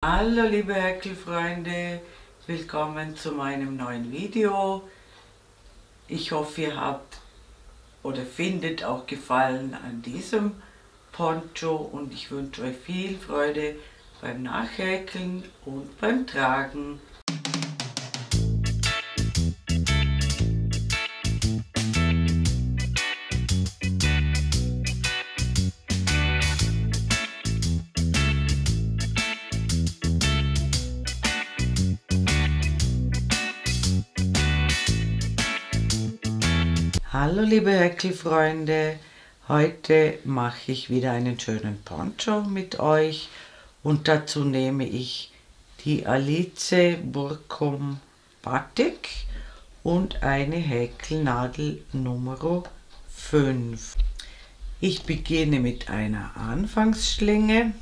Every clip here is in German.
Hallo liebe Häkelfreunde, willkommen zu meinem neuen Video. Ich hoffe, ihr habt oder findet auch Gefallen an diesem Poncho und ich wünsche euch viel Freude beim Nachhäkeln und beim Tragen. Hallo liebe Häkelfreunde, heute mache ich wieder einen schönen Poncho mit euch und dazu nehme ich die Alize Burkum Batik und eine Häkelnadel Nummer 5. Ich beginne mit einer Anfangsschlinge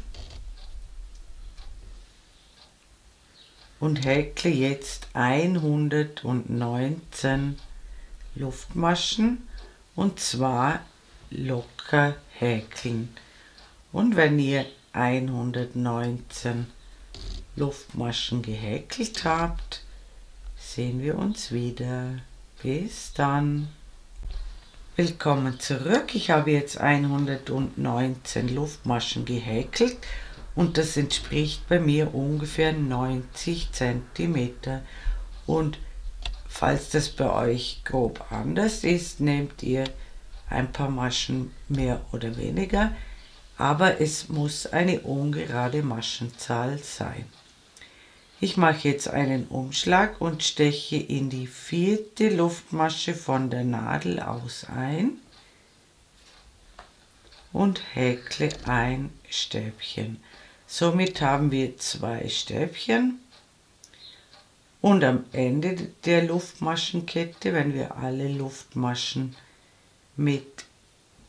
und häkle jetzt 119 Luftmaschen und zwar locker häkeln. Und wenn ihr 119 Luftmaschen gehäkelt habt, sehen wir uns wieder. Bis dann. Willkommen zurück. Ich habe jetzt 119 Luftmaschen gehäkelt und das entspricht bei mir ungefähr 90 cm. Und falls das bei euch grob anders ist, nehmt ihr ein paar Maschen mehr oder weniger, aber es muss eine ungerade Maschenzahl sein. Ich mache jetzt einen Umschlag und steche in die 4. Luftmasche von der Nadel aus ein und häkle ein Stäbchen. Somit haben wir 2 Stäbchen. Und am Ende der Luftmaschenkette, wenn wir alle Luftmaschen mit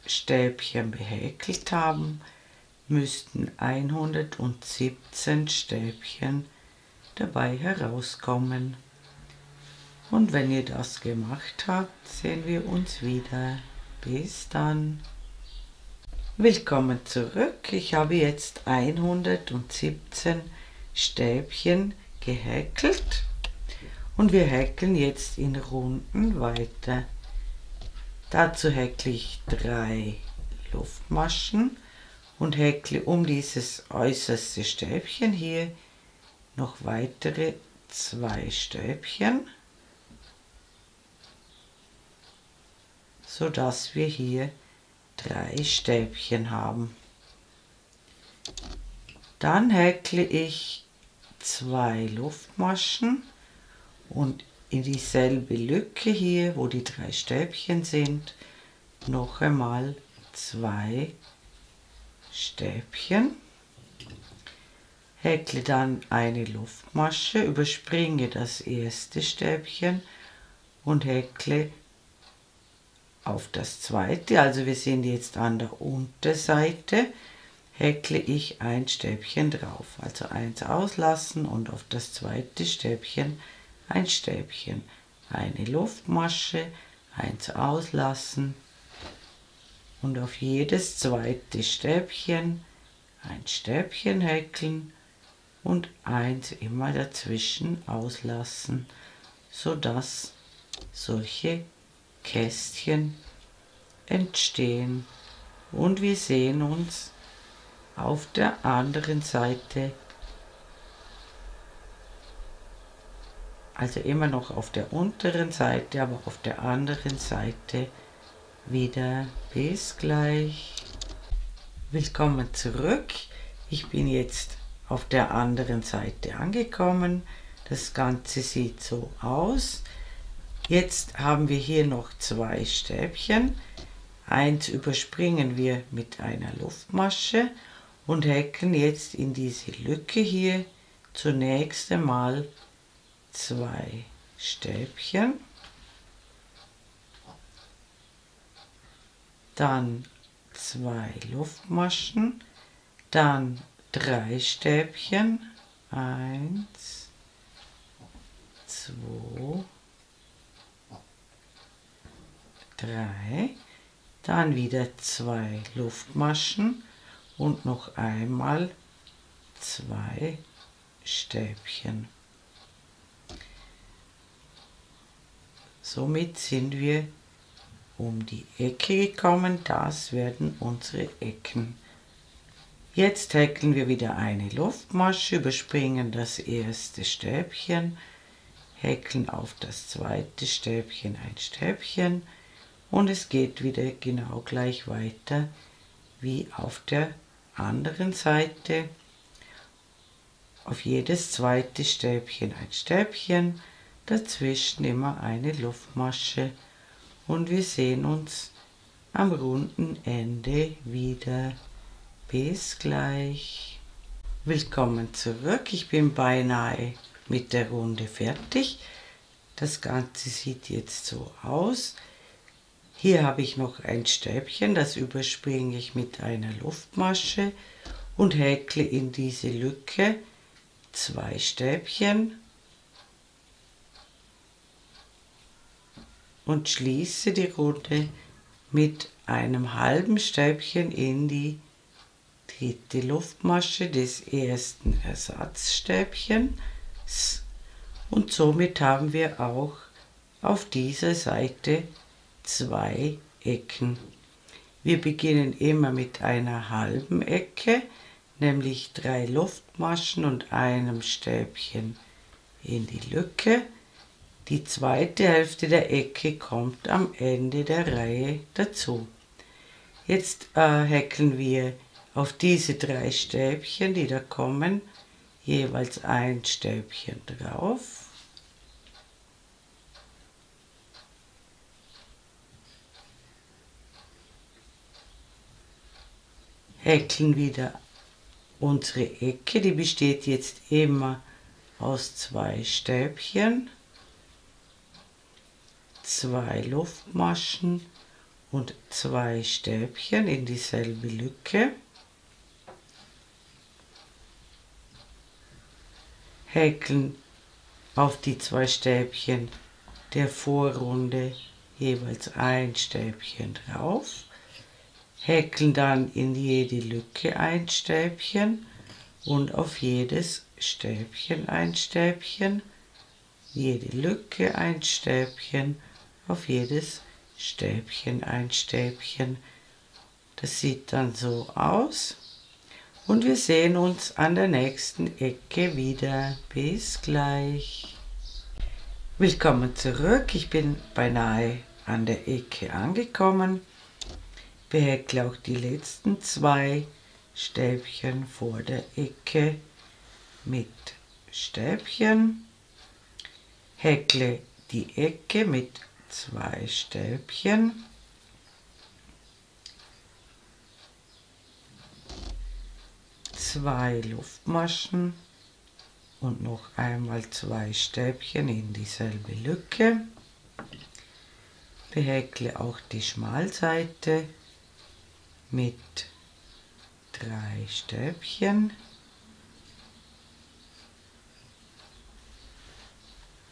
Stäbchen behäkelt haben, müssten 117 Stäbchen dabei herauskommen. Und wenn ihr das gemacht habt, sehen wir uns wieder. Bis dann. Willkommen zurück. Ich habe jetzt 117 Stäbchen gehäkelt. Und wir häkeln jetzt in Runden weiter. Dazu häkle ich 3 Luftmaschen und häkle um dieses äußerste Stäbchen hier noch weitere 2 Stäbchen, sodass wir hier 3 Stäbchen haben. Dann häkle ich 2 Luftmaschen und in dieselbe Lücke hier, wo die 3 Stäbchen sind, noch einmal 2 Stäbchen. Häkle dann eine Luftmasche, überspringe das erste Stäbchen und häkle auf das zweite, also wir sind jetzt an der Unterseite, häkle ich ein Stäbchen drauf, also eins auslassen und auf das zweite Stäbchen ein Stäbchen, eine Luftmasche, eins auslassen und auf jedes zweite Stäbchen ein Stäbchen häkeln und eins immer dazwischen auslassen, sodass solche Kästchen entstehen. Und wir sehen uns auf der anderen Seite, also immer noch auf der unteren Seite, aber auf der anderen Seite wieder. Bis gleich. Willkommen zurück. Ich bin jetzt auf der anderen Seite angekommen. Das Ganze sieht so aus. Jetzt haben wir hier noch 2 Stäbchen. Eins überspringen wir mit einer Luftmasche und häkeln jetzt in diese Lücke hier zunächst einmal 2 Stäbchen, dann 2 Luftmaschen, dann 3 Stäbchen, 1, 2, 3, dann wieder 2 Luftmaschen und noch einmal 2 Stäbchen. Somit sind wir um die Ecke gekommen, das werden unsere Ecken. Jetzt häkeln wir wieder eine Luftmasche, überspringen das erste Stäbchen, häkeln auf das zweite Stäbchen ein Stäbchen und es geht wieder genau gleich weiter wie auf der anderen Seite. Auf jedes zweite Stäbchen ein Stäbchen, dazwischen immer eine Luftmasche und wir sehen uns am runden Ende wieder. Bis gleich. Willkommen zurück. Ich bin beinahe mit der Runde fertig. Das Ganze sieht jetzt so aus. Hier habe ich noch ein Stäbchen, das überspringe ich mit einer Luftmasche und häkle in diese Lücke 2 Stäbchen und schließe die Runde mit einem halben Stäbchen in die dritte Luftmasche des ersten Ersatzstäbchens und somit haben wir auch auf dieser Seite 2 Ecken. Wir beginnen immer mit einer halben Ecke, nämlich 3 Luftmaschen und einem Stäbchen in die Lücke. Die zweite Hälfte der Ecke kommt am Ende der Reihe dazu. Jetzt häkeln wir auf diese 3 Stäbchen, die da kommen, jeweils ein Stäbchen drauf. Häkeln wieder unsere Ecke, die besteht jetzt immer aus 2 Stäbchen, 2 Luftmaschen und 2 Stäbchen in dieselbe Lücke. Häkeln auf die 2 Stäbchen der Vorrunde jeweils ein Stäbchen drauf, häkeln dann in jede Lücke ein Stäbchen und auf jedes Stäbchen ein Stäbchen, jede Lücke ein Stäbchen, auf jedes Stäbchen ein Stäbchen. Das sieht dann so aus. Und wir sehen uns an der nächsten Ecke wieder. Bis gleich. Willkommen zurück. Ich bin beinahe an der Ecke angekommen. Behäkle auch die letzten 2 Stäbchen vor der Ecke mit Stäbchen. Häkle die Ecke mit 2 Stäbchen. Zwei Luftmaschen und noch einmal 2 Stäbchen in dieselbe Lücke. Behäkle auch die Schmalseite mit 3 Stäbchen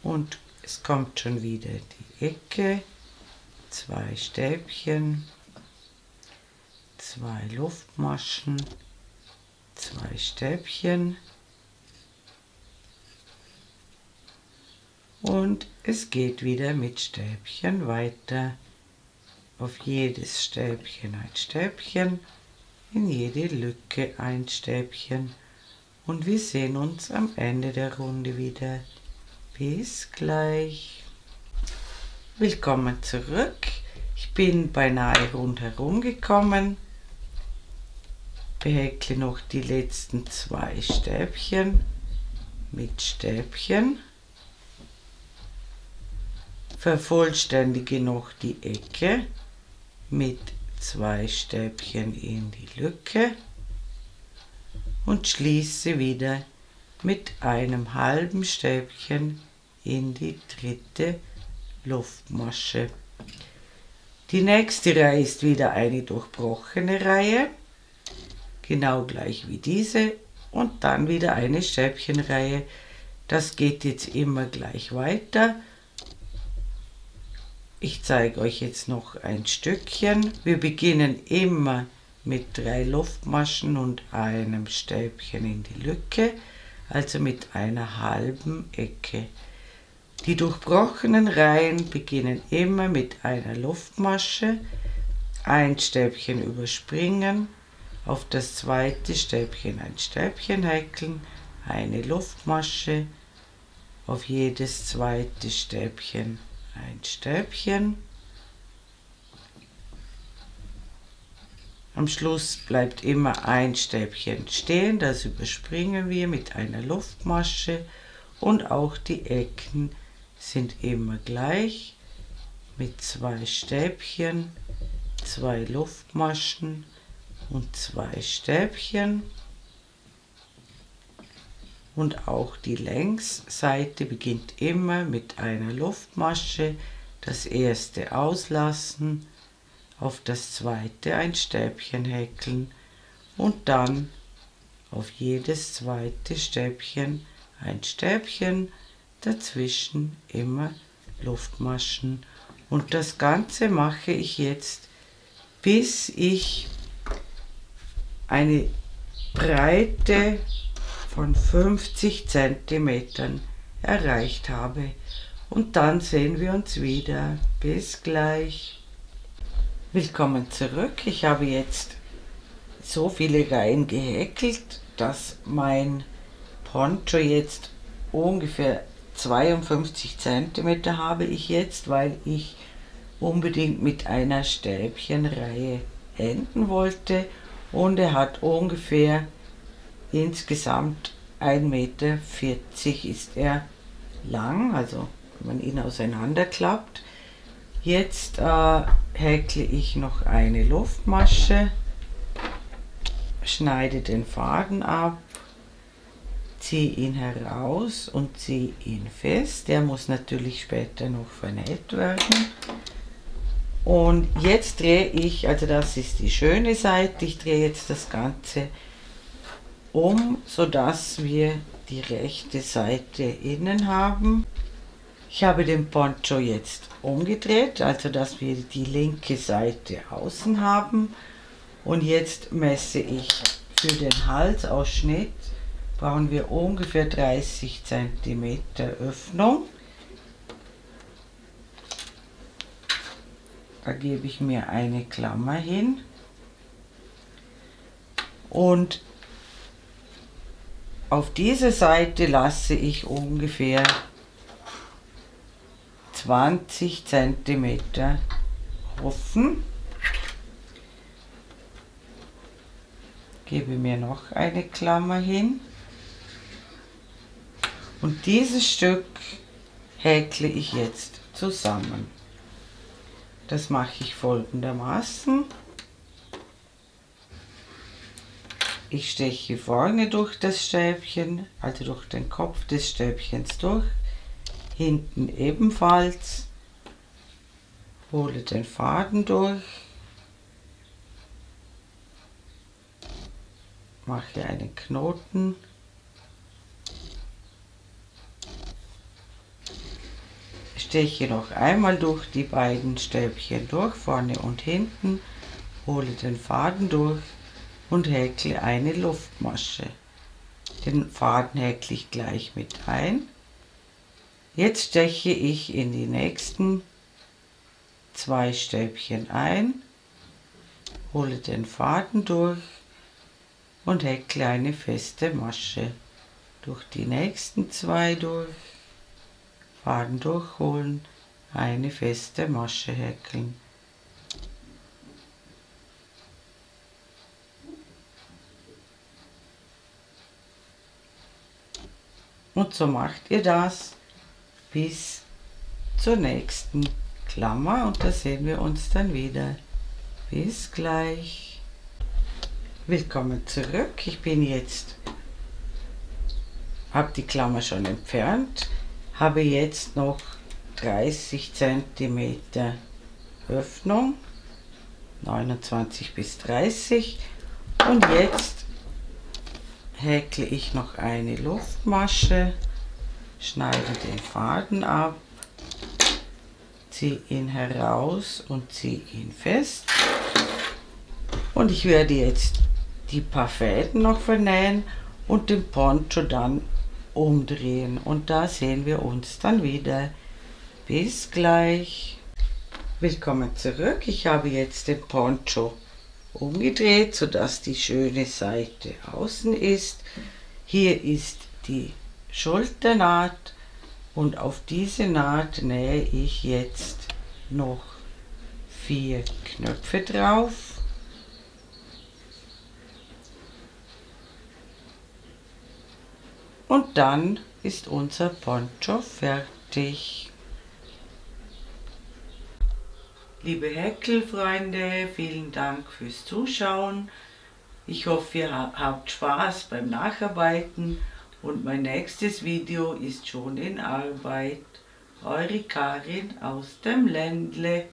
und es kommt schon wieder die Ecke, 2 Stäbchen, 2 Luftmaschen, 2 Stäbchen und es geht wieder mit Stäbchen weiter. Auf jedes Stäbchen ein Stäbchen, in jede Lücke ein Stäbchen und wir sehen uns am Ende der Runde wieder. Bis gleich. Willkommen zurück. Ich bin beinahe rundherum gekommen. Behäkle noch die letzten 2 Stäbchen mit Stäbchen. Vervollständige noch die Ecke mit 2 Stäbchen in die Lücke und schließe wieder mit einem halben Stäbchen in die dritte Luftmasche. Die nächste Reihe ist wieder eine durchbrochene Reihe, genau gleich wie diese, und dann wieder eine Stäbchenreihe. Das geht jetzt immer gleich weiter. Ich zeige euch jetzt noch ein Stückchen. Wir beginnen immer mit 3 Luftmaschen und einem Stäbchen in die Lücke. also mit einer halben Ecke. Die durchbrochenen Reihen beginnen immer mit einer Luftmasche, ein Stäbchen überspringen, auf das zweite Stäbchen ein Stäbchen häkeln, eine Luftmasche, auf jedes zweite Stäbchen ein Stäbchen. Am Schluss bleibt immer ein Stäbchen stehen, das überspringen wir mit einer Luftmasche, und auch die Ecken sind immer gleich mit 2 Stäbchen, 2 Luftmaschen und 2 Stäbchen. Und auch die Längsseite beginnt immer mit einer Luftmasche, das erste auslassen, auf das zweite ein Stäbchen häkeln und dann auf jedes zweite Stäbchen ein Stäbchen, dazwischen immer Luftmaschen. Und das Ganze mache ich jetzt, bis ich eine Breite von 50 cm erreicht habe. Und dann sehen wir uns wieder. Bis gleich. Willkommen zurück. Ich habe jetzt so viele Reihen gehäkelt, dass mein Poncho jetzt ungefähr 52 cm habe ich jetzt, weil ich unbedingt mit einer Stäbchenreihe enden wollte, und er hat ungefähr insgesamt 1,40 Meter ist er lang, also wenn man ihn auseinanderklappt. Jetzt häkle ich noch eine Luftmasche, schneide den Faden ab, ziehe ihn heraus und ziehe ihn fest. Der muss natürlich später noch vernäht werden. Und jetzt drehe ich, also das ist die schöne Seite, ich drehe jetzt das Ganze um, sodass wir die rechte Seite innen haben. Ich habe den Poncho jetzt umgedreht, also dass wir die linke Seite außen haben. Und jetzt messe ich für den Halsausschnitt, brauchen wir ungefähr 30 cm Öffnung. Da gebe ich mir eine Klammer hin und auf diese Seite lasse ich ungefähr 20 cm offen. Gebe mir noch eine Klammer hin und dieses Stück häkle ich jetzt zusammen. Das mache ich folgendermaßen. Ich steche vorne durch das Stäbchen, also durch den Kopf des Stäbchens durch, hinten ebenfalls, hole den Faden durch, mache einen Knoten, steche noch einmal durch die beiden Stäbchen durch, vorne und hinten, hole den Faden durch und häkle eine Luftmasche. Den Faden häkle ich gleich mit ein. Jetzt steche ich in die nächsten 2 Stäbchen ein, hole den Faden durch und häkle eine feste Masche. Durch die nächsten 2 durch, Faden durchholen, eine feste Masche häkeln. Und so macht ihr das bis zur nächsten Klammer und da sehen wir uns dann wieder. Bis gleich. Willkommen zurück. Ich bin jetzt, habe die Klammer schon entfernt, habe jetzt noch 30 cm Öffnung, 29 bis 30, und jetzt häkle ich noch eine Luftmasche, schneide den Faden ab, ziehe ihn heraus und ziehe ihn fest. Und ich werde jetzt die paar Fäden noch vernähen und den Poncho dann umdrehen und da sehen wir uns dann wieder. Bis gleich. Willkommen zurück. Ich habe jetzt den Poncho umgedreht, sodass die schöne Seite außen ist. Hier ist die Schulternaht und auf diese Naht nähe ich jetzt noch 4 Knöpfe drauf. Und dann ist unser Poncho fertig. Liebe Häkelfreunde, vielen Dank fürs Zuschauen. Ich hoffe, ihr habt Spaß beim Nacharbeiten und mein nächstes Video ist schon in Arbeit. Eure Karin aus dem Ländle.